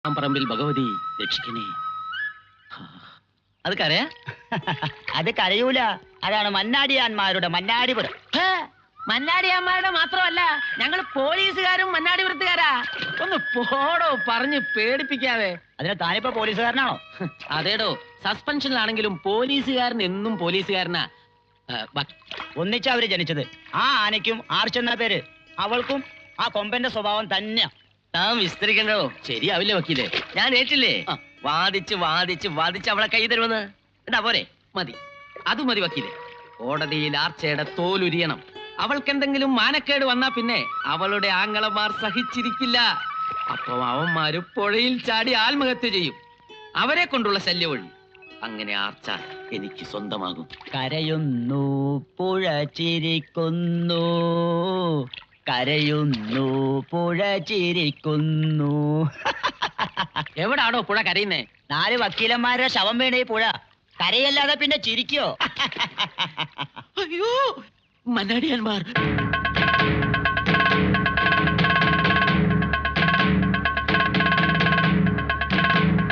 പറമ്പിൽ ഭഗവതി രക്ഷിക്കണേ. അത് കരയാ? അത് കരയൂല, അതാണ് മന്നാടിയാന്മാരുടെ മന്നാടിപുരം. മന്നാടിയാന്മാരുടെ മാത്രമല്ല, ഞങ്ങൾ പോലീസുകാരും മന്നാടിപുരത്തുകാരാ. ഒന്ന് പോടോ, പറഞ്ഞ് പേടിപ്പിക്കാതെ. അതിന് താനിപ്പോ പോലീസുകാരനാണോ? അതേടോ, സസ്പെൻഷനിലാണെങ്കിലും പോലീസുകാരൻ എന്നും പോലീസുകാരനാ. ഒന്നിച്ചാ അവര് ജനിച്ചത്. ആ ആനയ്ക്കും ആർച്ചെന്ന പേര്, അവൾക്കും ആ കൊമ്പന്റെ സ്വഭാവം തന്നെയാ. താൻ വിസ്തരിക്കണ്ടോ? ശരിയാവില്ലേ വക്കീലേ? ഞാൻ ഏറ്റില്ലേ? വാദിച്ച് വാദിച്ച് വാദിച്ച് അവളെ കൈ തരുമെന്ന്. എന്താ പോരെ? മതി, അത് മതി വക്കീലേ. കോടതിയിൽ ആർച്ചയുടെ തോലുരിയണം. അവൾക്കെന്തെങ്കിലും മാനക്കേട് വന്നാ പിന്നെ അവളുടെ ആങ്ങളമാർ സഹിച്ചിരിക്കില്ല. അപ്പൊ അവന്മാര് പുഴയിൽ ചാടി ആത്മഹത്യ ചെയ്യും. അവരെ കൊണ്ടുള്ള ശല്യം ഒഴി. അങ്ങനെ ആർച്ച എനിക്ക് സ്വന്തമാകും. കരയുന്നു പുഴ ചിരിക്കുന്നു, കരയുന്നു പുഴ ചിരിക്കുന്നു. എവിടാണോ പുഴ കരയുന്നേ? 4 വക്കീലന്മാരുടെ ശവം വീണേ പുഴ കരയല്ലാതെ പിന്നെ ചിരിക്കോ? അയ്യോ, മന്നാടിയാന്മാർ.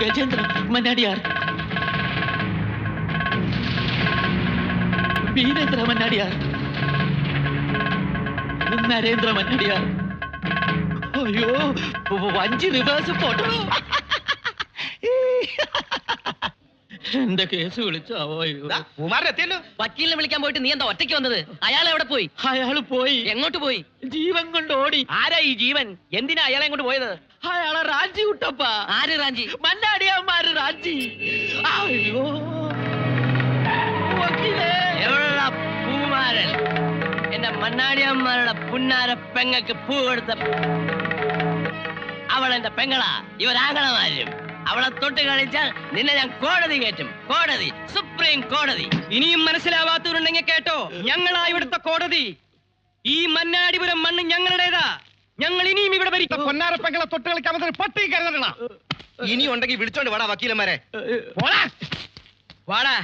ഗജേന്ദ്ര മന്നാടിയാർ, വീരേന്ദ്ര മന്നാടിയാർ, നരേന്ദ്ര മന്നാടിയാർ. അയ്യോ, വഞ്ചി റിവേഴ്സ് ഫോട്ടോ. എന്റെ കേസ് വിളിച്ചാവോ? വക്കീലിനെ വിളിക്കാൻ പോയിട്ട് നീ എന്താ ഒറ്റയ്ക്ക് വന്നത്? അയാൾ എവിടെ പോയി? അയാള് പോയി. എങ്ങോട്ട് പോയി? ജീവൻ കൊണ്ട് ഓടി. ആരാ ഈ ജീവൻ? എന്തിനാ അയാളെ കൊണ്ട് പോയത്? അയാളെ റാഞ്ചി വിട്ടപ്പ. ആര് റാഞ്ചി? മന്നാടിയാന്മാര് റാഞ്ചി. അയ്യോ എവിടെയുള്ള പൂമാരൻ? എന്റെ മന്നാടിയന്മാരുടെ പുന്നാര പെങ്ങക്ക് പൂ കൊടുത്ത അവൾ എന്റെ പെങ്ങളാ. ഇവരാങ്ങളമാരും. അവളെ തൊട്ട് കളിച്ചാൽ നിന്നെ ഞാൻ കോടതി കയറ്റും. കോടതി, സുപ്രീം കോടതി. ഇനിയും മനസ്സിലാവാത്തവരുണ്ടെങ്കിൽ കേട്ടോ, ഞങ്ങളാ ഇവിടുത്തെ കോടതി. ഈ മന്നാടിപുരം മണ്ണ് ഞങ്ങളുടേതാ. ഞങ്ങൾ ഇനിയും ഇവിടെ ഭരിക്കും. പൊന്നാരപ്പെങ്ങളെ തൊട്ട് കളിക്കാൻ പട്ടി കരുതണ. ഇനി ഉണ്ടെങ്കിൽ വിളിച്ചോണ്ട് വാടാ വക്കീലന്മാരെ. വാടാ.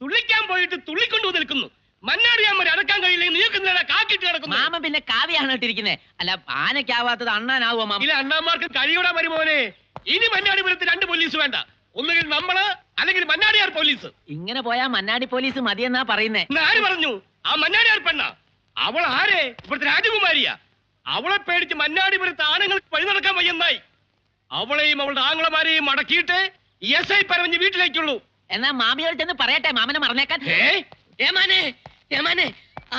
തുള്ളിക്കാൻ പോയിട്ട് തുള്ളിക്കൊണ്ടു നിൽക്കുന്നു. മന്നാടിയാന്മാരെ അടക്കാൻ കഴിയില്ലെങ്കിൽ നീക്കുന്ന കാക്കിട്ട് കിടക്കുന്നു. മാമ പിന്നെ കാവ്യാണ് ഇട്ടിരിക്കുന്നത്. അല്ല, ആനയ്ക്കാവാത്തത് അണ്ണാനാവോ മാമ? ഇല്ല, അണ്ണാന്മാർക്ക് കഴിയൂടാ വരുമോനെ. ഇനി മന്നാടിപുരത്ത് 2 പോലീസ് വേണ്ട. ഒന്നുകിൽ നമ്മള്, അല്ലെങ്കിൽ മന്നാടിയാർ പോലീസ്. ഇങ്ങനെ പോയാ മന്നാടി പോലീസ് മതിയെന്നാ പറയുന്നേ. ആര് പറഞ്ഞു? ആ മന്നാടിയാർ പെണ്ണ. അവൾ ആരെ? ഇവിടുത്തെ രാജകുമാരിയാ. അവളെ പേടിച്ച് മന്നാടിപുരത്ത് ആണുങ്ങൾക്ക് വഴി നടക്കാൻ വയ്യെന്നായി. അവളെയും അവളുടെ ആങ്ങളമാരെയും അടക്കിയിട്ട് SI പരവഞ്ഞ് വീട്ടിലേക്കുള്ളൂ. എന്നാ മാമിയോട് ചെന്ന് പറയട്ടെ, മാമനെ മറന്നേക്കാൻ.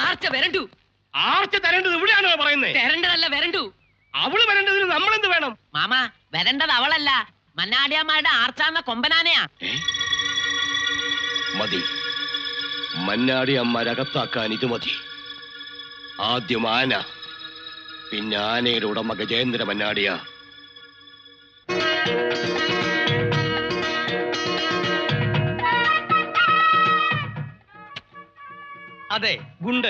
ആർച്ച വരണ്ടു. ആർച്ച തരേണ്ടത് ഇവിടെയാണോ പറയുന്നത്? തരണ്ടതല്ല, വരണ്ടു. അവള് വരേണ്ടതിന് നമ്മളെന്ത് വേണം? മാമ, വരേണ്ടത് അവളല്ല, മന്നാടിയാന്മാരുടെ ആർച്ചാന്ന കൊമ്പനാനയാ. മതി, മന്നാടി അമ്മരകത്താക്കാൻ ഇത് മതി. ആദ്യം ആന, പിന്നെ ആനയുടെ ഉടമ ഗജേന്ദ്ര മന്നാടിയ. അതെ, ഗുണ്ട്.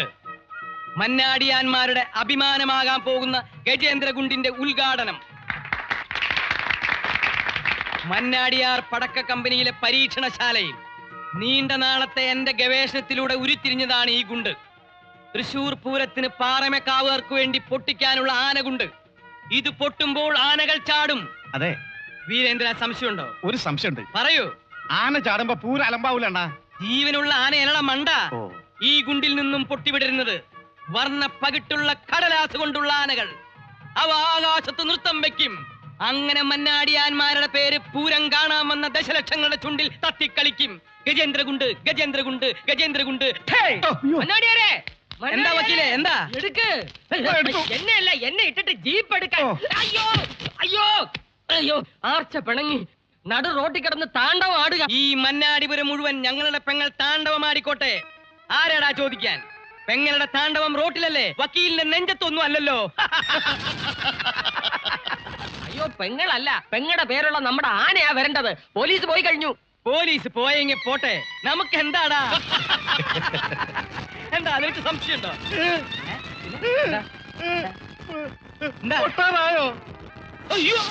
മന്നാടിയാന്മാരുടെ അഭിമാനമാകാൻ പോകുന്ന ഗജേന്ദ്ര ഗുണ്ടിന്റെ ഉദ്ഘാടനം. മന്നാടിയാർ പടക്ക കമ്പനിയിലെ പരീക്ഷണശാലയിൽ നീണ്ട നാളത്തെ എന്റെ ഗവേഷണത്തിലൂടെ ഉരുത്തിരിഞ്ഞതാണ് ഈ ഗുണ്ട്. തൃശൂർ പൂരത്തിന് പാറമേക്കാവുകാർക്ക് വേണ്ടി പൊട്ടിക്കാനുള്ള ആനഗുണ്ട്. ഇത് പൊട്ടുമ്പോൾ ആനകൾ ചാടും. അതെ വീരേന്ദ്ര, സംശയമുണ്ടോ? ഒരു സംശയമുണ്ട്. പറയൂ. ആന ചാടുമ്പോ പൂര അലമ്പാവൂലണ്ണ. ജീവനുള്ള ആന എലട മണ്ട. ഈ ഗുണ്ടിൽ നിന്നും പൊട്ടിവിടരുന്നത് വർണ്ണ പകിട്ടുള്ള കടലാസ് കൊണ്ടുള്ള ആനകൾ. അവ ആകാശത്ത് നൃത്തം വെക്കും. അങ്ങനെ മന്നാടിയാന്മാരുടെ പേര് പൂരം കാണാൻ വന്ന ദശലക്ഷങ്ങളുടെ ചുണ്ടിൽ തത്തിക്കളിക്കും. ഗജേന്ദ്രഗുണ്ട്, ഗജേന്ദ്രഗുണ്ട്, ഗജേന്ദ്രഗുണ്ട്. മന്നാടിയാരെ, എന്താ വക്കീലേ, എന്താ? എടുക്ക്. എന്നെയല്ല, എന്നെ ഇട്ടിട്ട് ജീപ്പ് എടുക്കാൻ. അയ്യോ അയ്യോ അയ്യോ, ആർച്ച പിണങ്ങി നടു റോട്ടിൽ കിടന്ന് താണ്ഡവം ആടുക. ഈ മന്നാടിപുരം മുഴുവൻ ഞങ്ങളുടെ പെങ്ങൾ താണ്ഡവമാടിക്കോട്ടെ. ആരാടാ ചോദിക്കാൻ? പെങ്ങളുടെ താണ്ഡവം റോട്ടിലല്ലേ, വക്കീലിന്റെ നെഞ്ചത്തൊന്നും അല്ലല്ലോ. അയ്യോ, പെങ്ങളല്ല, പെങ്ങളുടെ പേരുള്ള നമ്മുടെ ആനയാ വരേണ്ടത്. പോലീസ് പോയി കഴിഞ്ഞു. പോലീസ് പോയെങ്കിൽ പോട്ടെ, നമുക്ക് എന്താടാ? എന്താ, നിനക്ക് സംശയമുണ്ടോ? പൊട്ടാറായോ? അയ്യോ,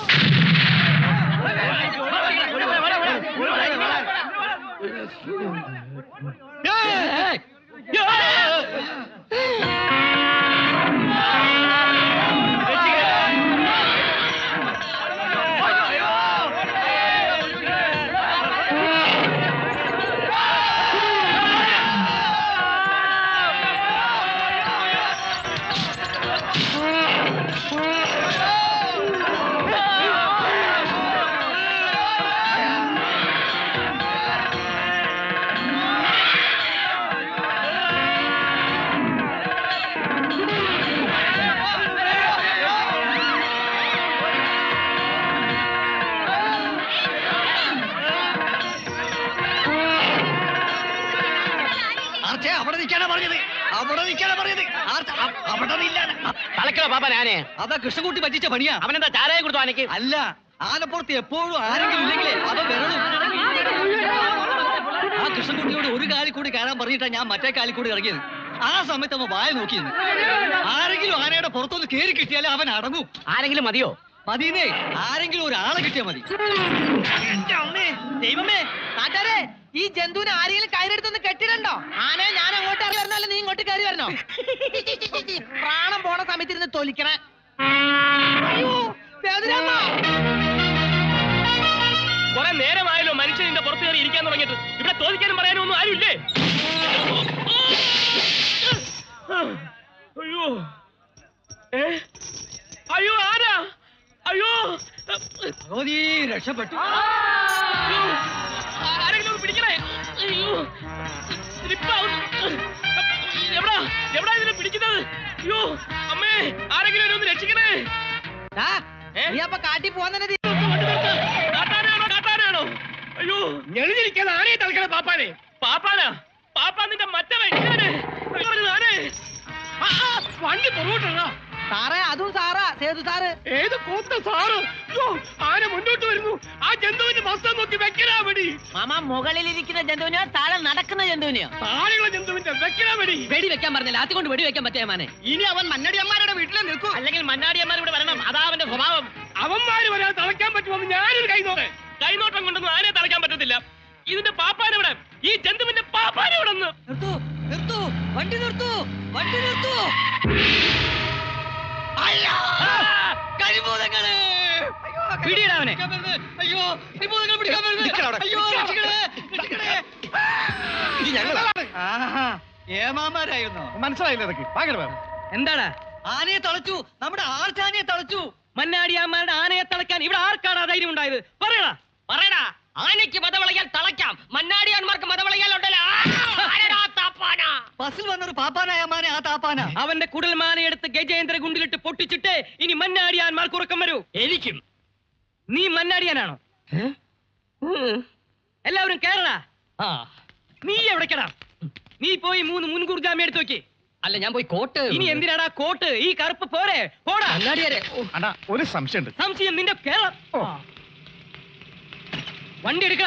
അവിടെ നിൽക്കാനാ പറയുന്നത്. അവിടെ നില്ലാൻ. തലക്കല പാപ്പൻ ആനയെ അതാ കൃഷ്ണൻകുട്ടി പറ്റിച്ച പണിയാ. അവനെന്താ ചാരായം കൊടുത്തു ആനയ്ക്ക്? അല്ല, ആനപ്പുറത്ത് എപ്പോഴും ആരെങ്കിലും ഇല്ലെങ്കിലേ അവ വരണം. ആ കൃഷ്ണൻകുട്ടിയോട് ഒരു കാലിൽ കൂടി കയറാൻ പറഞ്ഞിട്ടാ ഞാൻ മറ്റേ കാലിൽ കൂടി ഇറങ്ങിയത്. ആ സമയത്ത് അവൻ വായ നോക്കിയിരുന്നു. ആരെങ്കിലും ആനയുടെ പുറത്തൊന്ന് കേറി കിട്ടിയാലേ അവൻ അടങ്ങും. ആരെങ്കിലും മതിയോ? മതിന്നേ, ആരെങ്കിലും ഒരാളെ കിട്ടിയാ മതി. എന്റെ അമ്മേ, ദൈവമേ, നാട്ടാരെ, ഈ ജന്തുവിനെ ആരെങ്കിലും കയറെടുത്തൊന്ന് കെട്ടിടണ്ടോ? ആനെ ഞാൻ അങ്ങോട്ട് ഇറങ്ങി വരണല്ലോ, നീ ഇങ്ങോട്ട് കയറി വരണോ? പ്രാണം പോണ സമയത്ത് ഇരുന്ന് തൊലിക്കണേ. അയ്യോ, വേദനയമ്മ. കുറെ നേരമായല്ലോ മനുഷ്യൻ ഇതിന്റെ പുറത്ത് കയറി ഇരിക്കാൻ തുടങ്ങിയിട്ട്. ഇവിടെ തോന്നിക്കാനും പറയാനും ഒന്നും ആരുമില്ലേ? അയ്യോ, അയ്യോ, ആരാ? അയ്യോ, ഭഗവതി, രക്ഷപ്പെട്ടു. അയ്യോ, ആരെങ്കിലും ഒന്ന് പിടിക്കണേ. അയ്യോ, സ്ലിപ്പാവുന്നു. എവിടാ എവിടാ ഇതിനെ പിടിക്കുന്നത്? അയ്യോ, അമ്മേ, ആരെങ്കിലും എന്നെ ഒന്ന് രക്ഷിക്കണേ. നീ അപ്പൊ കാട്ടി പോവാൻ തന്നെ കാട്ടാനാണോ? അയ്യോ, ഞെളിഞ്ഞിരിക്കാതെ ആനയെ തളക്കണ പാപ്പാനെ. പാപ്പാനാ? പാപ്പാ നിന്റെ മറ്റവൻ ആനേ. വണ്ടി പുറകോട്ടാ. സാറേ, അതും സാറാ, സേതു സാറ്. ഏത് കൂത്ത സാറ്? അയ്യോ, ആന മുന്നോട്ട് വരുന്നു. ആ ജന്തുവിന്റെ മസ്തം നോക്കി വെക്കലാ വെടി. മാമ, മുകളിലിരിക്കുന്ന ജന്തുവിനെയോ താഴെ നടക്കുന്ന ജന്തുവിനെയോ? താഴെയുള്ള ജന്തുവിന്റെ വെക്കലാ വെടി. വെടി വെക്കാൻ പറഞ്ഞില്ല, ആത്തി കൊണ്ട് വെടി വെക്കാൻ പറ്റേ മാനെ. ഇനി അവൻ മന്നാടിയന്മാരുടെ വീട്ടിലെ നിൽക്കൂ. അല്ലെങ്കിൽ മന്നാടിയന്മാർ ഇവിടെ വരണം. അതാ അവന്റെ സ്വഭാവം. അവന്മാര് വരാൻ തളയ്ക്കാൻ പറ്റുമെന്ന് ഞാനൊരു കൈനോട്ടം കൊണ്ടൊന്നും ആനയെ തളയ്ക്കാൻ പറ്റത്തില്ല. ഇതിന്റെ പാപ്പാനെവിടെ? ഈ ജന്തുവിന്റെ പാപ്പാനെവിടെ? നിർത്തൂ, നിർത്തൂ, വണ്ടി നിർത്തൂ, വണ്ടി നിർത്തൂ. കരിഭൂതങ്ങള്! പിടിയിടാ അവനെ. അയ്യോ, കരിഭൂതങ്ങൾ പിടിക്കാൻ വരുന്നത്. അയ്യോ, രക്ഷിക്കണേ, രക്ഷിക്കണേ. ആഹാ, ഏമാമാരായിരുന്നു. മനസ്സിലായില്ല ഇതൊക്കെ. എന്താടാ? ആനയെ തളച്ചു, നമ്മുടെ ആർച്ചാനയെ തളച്ചു. മന്നാടിയാന്മാരുടെ ആനയെ തളയ്ക്കാൻ ഇവിടെ ആർക്കാടാ ധൈര്യം ഉണ്ടായത്? പറയടാ, പറയടാ. ആനയ്ക്ക് മതവളയാൽ തളയ്ക്കാം, മന്നാടിയാന്മാർക്ക് മതവളയാൽ ഉണ്ടല്ലോ. ബസ്സിൽ വന്നൊരു പാപ്പാനായ മാനെ ആ താപ്പാന. അവന്റെ കുടൽമാലയെടുത്ത് ഗജേന്ദ്ര ഗുണ്ടിലിട്ട് പൊട്ടിച്ചിട്ട് ഇനി മന്നാടിയാന്മാർക്ക് ഉറക്കം വരൂ. എനിക്കും. നീ മന്നാടിയാനാണോ? എല്ലാവരും കേരള. നീ എവിടേക്കടാ? നീ പോയി 3 മുൻകൂർ ജാമ്യം എടുത്തു നോക്കി. അല്ല, ഞാൻ പോയി കോട്ട്. ഇനി എന്തിനാടാ കോട്ട്? ഈ കറുപ്പ് പോരെ? പോടാ. മന്നാടിയാരെ. ഒരു സംശയമുണ്ട്. സംശയം നിന്റെ കേരളം. വണ്ടി എടുക്ക.